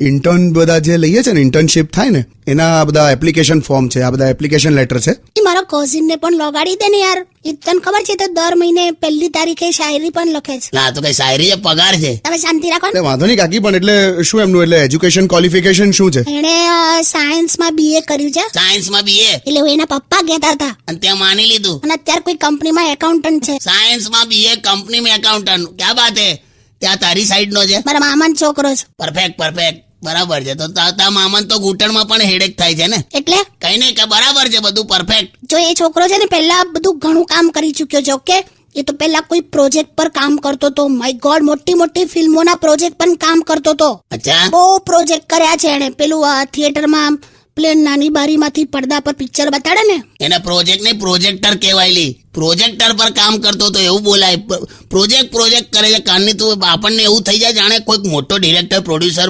Intern બધા જે લઈએ છે ને, ઇન્ટર્નશીપ થાય ને, એના આ બધા એપ્લિકેશન ફોર્મ છે, આ બધા એપ્લિકેશન લેટર છે. એ મારા કઝિન ને પણ લગાડી દે ને યાર. એ તને ખબર છે તો દર મહિને 1 તારીખે શાયરી પણ લખે છે. ના તો કઈ શાયરી છે, પગાર છે. તમે શાંતિ રાખો ને. એટલે વાંધો નહીં કાકી, પણ એટલે શું એમનું એટલે એજ્યુકેશન ક્વોલિફિકેશન શું છે? એણે સાયન્સમાં BA કર્યું છે. સાયન્સમાં BA એટલે એના પપ્પા કહેતા હતા, અને ત્યાં માની લીધું. અને અત્યારે કોઈ કંપનીમાં એકાઉન્ટન્ટ છે. સાયન્સમાં BA, કંપનીમાં એકાઉન્ટન્ટ. ક્યાં બાત હે. ત્યાં તારી સાઈડ નો છે. મારા મામાનો છોકરો છે. પરફેક્ટ બરાબર છે. તો તારા મામા તો ઘૂંટણમાં પણ હેડેક થાય છે ને. એટલે કઈ નહીં કે બરાબર છે, બધું પરફેક્ટ. જો એ છોકરો છે ને પહેલા બધું ઘણું કામ કરી ચુક્યો છે. ઓકે, એ તો પહેલા કોઈ પ્રોજેક્ટ પર કામ કરતો હતો. માય ગોડ, મોટી ફિલ્મોના પ્રોજેક્ટ પર કામ કરતો હતો. અચ્છા, બહુ પ્રોજેક્ટ કર્યા છે એને. પેલું થિયેટરમાં પ્લેન નાની બારીમાંથી પડદા પર પિક્ચર બતાડે ને, એને પ્રોજેક્ટ નહીં પ્રોજેક્ટર કહેવાયલી. પ્રોજેક્ટર પર કામ કરતો તો એવું બોલાય. પ્રોજેક્ટ કરે છે કાનની. તું આપણને એવું થઈ જાય જાણે કોઈક મોટો ડિરેક્ટર, પ્રોડ્યુસર,